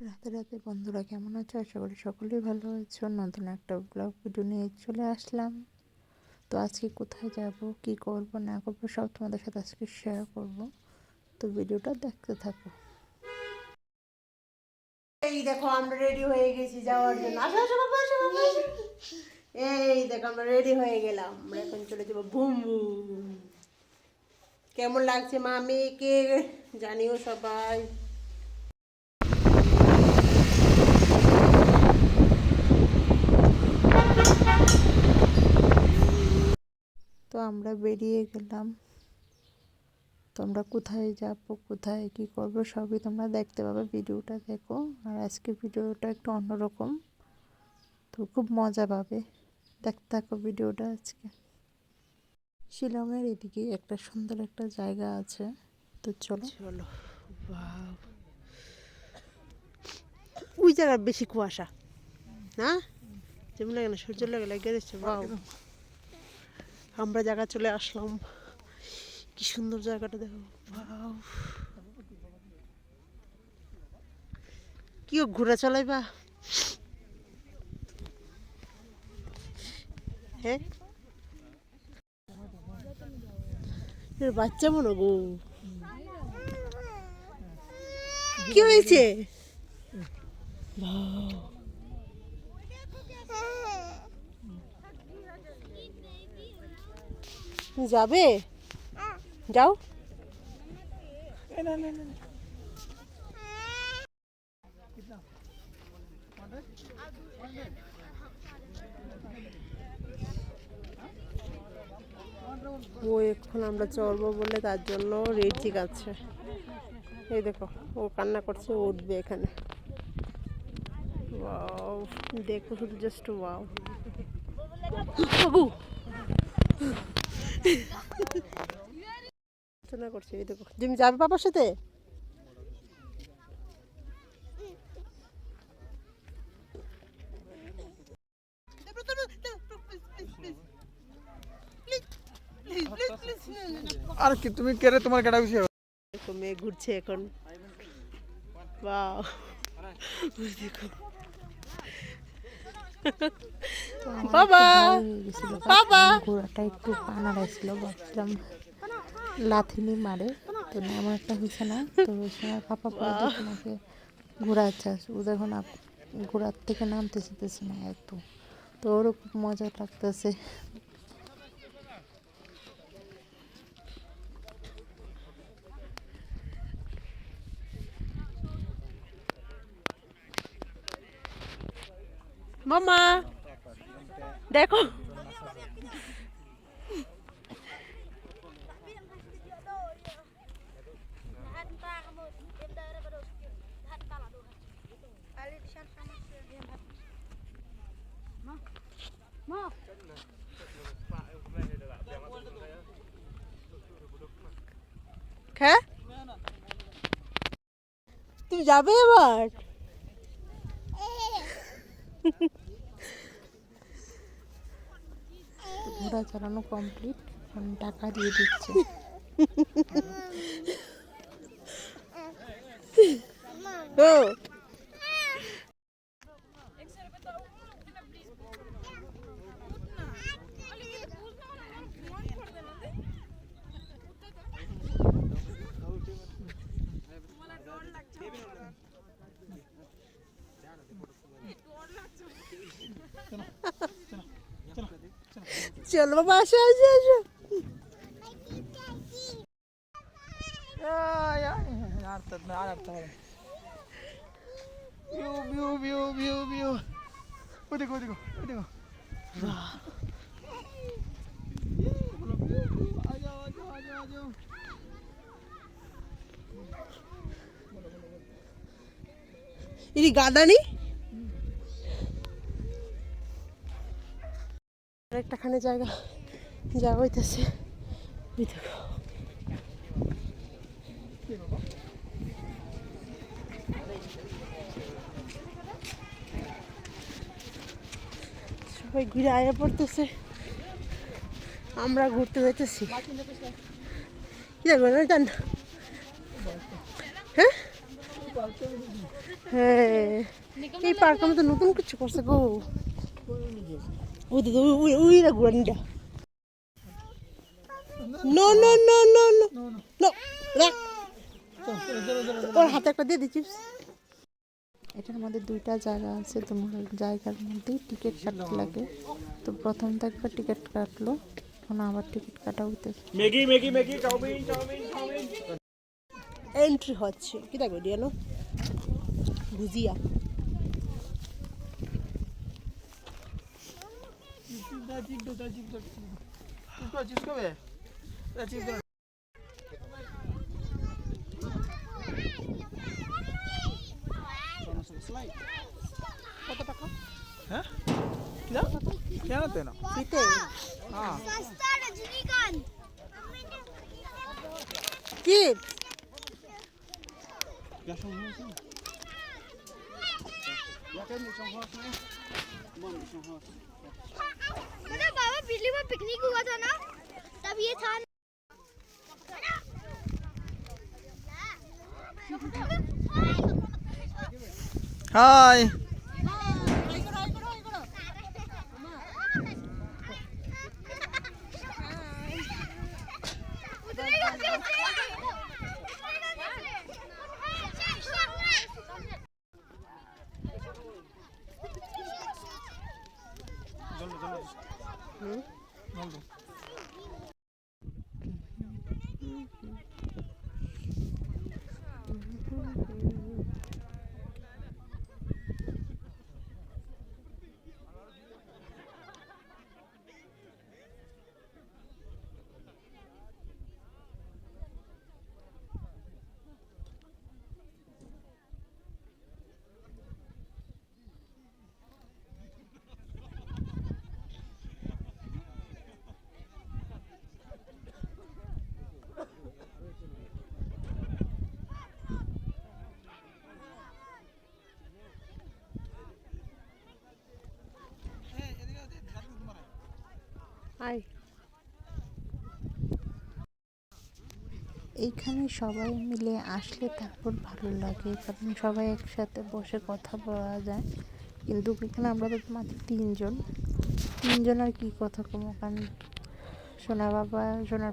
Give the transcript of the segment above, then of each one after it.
রাতে রাতে বন্ধুরা কেমন আছো? আশা করি সকলেই ভালো আছো। নতুন একটা ব্লগ ভিডিও নিয়ে চলে আসলাম। তো আজকে কোথায় যাব, কি করব না করব সব তোমাদের সাথে আজকে শেয়ার করব। তো ভিডিওটা দেখতে থাকো। এই দেখো আমরা রেডি হয়ে গেছি যাওয়ার জন্য। আসো আসো বাবা, আসো বাবা, আসো। এই দেখো আমরা রেডি হয়ে গেলাম, আমরা এখন চলে যাবো বুম বুম। কেমন লাগছে মা মেয়েকে জানিও সবাই। তো আমরা বেরিয়ে গেলাম। তো আমরা কোথায় যাব, কোথায় কি করব সবই তোমরা দেখতে পাবে, ভিডিওটা দেখো। আর আজকে ভিডিওটা একটু অন্যরকম, তো খুব মজা পাবে। দেখতে থাকো ভিডিওটা আজকে। শিলংয়ের এদিকে একটা সুন্দর একটা জায়গা আছে, তো চলো চলো। ওই জায়গায় বেশি কুয়াশা না, যেমন লাগে না, সূর্য লাগে লাগে গেছে। বাও, আমরা জায়গা চলে আসলাম। কি সুন্দর জায়গাটা দেখো। বাও, কি ঘোরা চালাইবা? হ্যাঁ, বাচ্চা মনে গো। কি হয়েছে? যাবে, যাও। ও এখন আমরা চলবো বলে তার জন্য রেড জিগাচ্ছে। এই দেখো ও কান্না করছে, ও উঠবে এখানে। ওয়াও, দেখো শুধু জাস্ট ওয়াও। আলোচনা করছে, এই দেখো তুমি যাবে বাবার সাথে? আর কি তুমি কেড়ে তোমার কাটা খুশি হবে। দেখো মেয়ে ঘুরছে এখন। ওয়াও, দেখো বাবা বাবা। ঘোড়াটা একটু পানা লাগছিল, ভাবছিলাম লাথিনি মারে, তো না এমন একটা হয়েছে না। তো সময় পাপা পরে দেখুন ওকে ঘোরাচ্ছে, ও দেখুন ঘোড়ার থেকে নামতে চেতেছে না এত। তো ওরও খুব মজা লাগতেছে। মামা দেখো, হ্যাঁ তুমি যাবে এবার? ঘোড়া চালানো কমপ্লিট, এখন টাকা দিয়ে দিচ্ছে। ও চলো বাবা, আসো আসো আসো। ইনি গাদানি আরেকটাখানে জায়গা যাওয়া হইতেছে। সবাই ঘুরে আয়া পড়তেছে, আমরা ঘুরতে হইতেছি। হ্যাঁ হ্যাঁ, এই পার্কের মধ্যে নতুন কিছু করছে গো। ওই তো ওইরা ঘুরানিটা। No no no no no no রাখ। ওর হাতে একটা দিয়ে দিচ্ছিস। এটার মধ্যে দুইটা জায়গা আছে, তোমার জায়গার মধ্যেই টিকিট কাটতে লাগে। তো প্রথম তো একবার টিকিট কাটলো, এখন আবার টিকিট কাটা হইতেছে। Maggi Maggi Maggi chowmein chowmein chowmein entry হচ্ছে কি দেখো দিয়ানো ভুজিয়া। কত টাকা? হ্যাঁ क्या क्या ना देना ফ্রিতে? हाँ কি क्या संभव है या क्या नहीं संभव है मन संभव मतलब बाबा पिछली बार पिकनिक हुआ था ना, तब ये था। हाय আই এইখানে সবাই মিলে আসলে তারপর ভালো লাগে, কারণ সবাই একসাথে বসে কথা বলা যায়। কিন্তু এখানে আমরা তো মাত্র তিনজন আর কি কথা কম, কারণ সোনার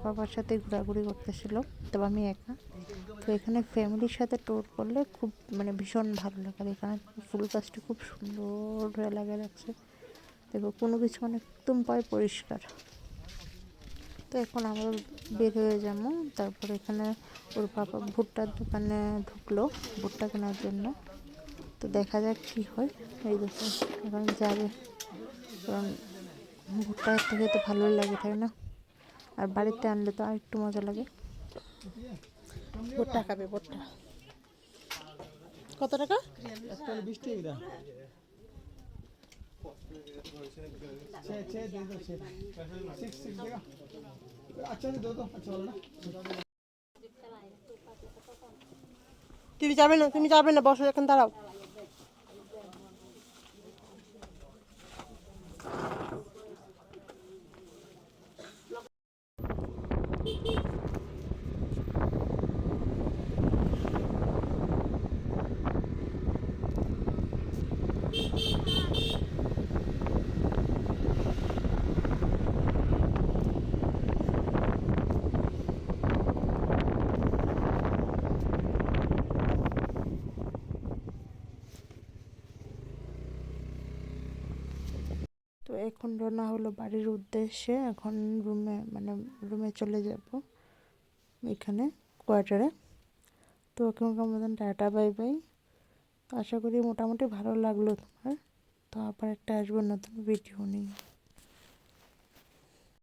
বাবার সাথে ঘোরাঘুরি করতেছিল, তবে আমি একা। তো এখানে ফ্যামিলির সাথে ট্যুর করলে খুব মানে ভীষণ ভালো লাগে। আর এখানে ফুল গাছটা খুব সুন্দর লাগে লাগছে, দেখো কোনো কিছু মানে একদম পায় পরিষ্কার। তো এখন আমরা বের হয়ে যাবো। তারপর এখানে ওর বাবা ভুট্টার দোকানে ঢুকলো ভুট্টা কেনার জন্য। তো দেখা যাক কী হয়। এই দেখো এখন যাবে, কারণ ভুট্টা থেকে তো ভালোই লাগে, তাই না? আর বাড়িতে আনলে তো আর একটু মজা লাগে। ভুট্টা খাবে ভুট্টা। কত টাকা? একটা 20 টাকা দাও छः दे दो 6 देगा अच्छा दो दो अच्छा वाला ना তুমি যাবে না বসো এখন দাঁড়াও। তো এখন রওনা হলো বাড়ির উদ্দেশ্যে। এখন রুমে চলে যাব, এখানে কোয়ার্টারে। তো এখনকার মতন টাটা বাই বাই। তো আশা করি মোটামুটি ভালো লাগলো তোমার। তো আবার একটা আসবো নতুন ভিডিও নিয়ে।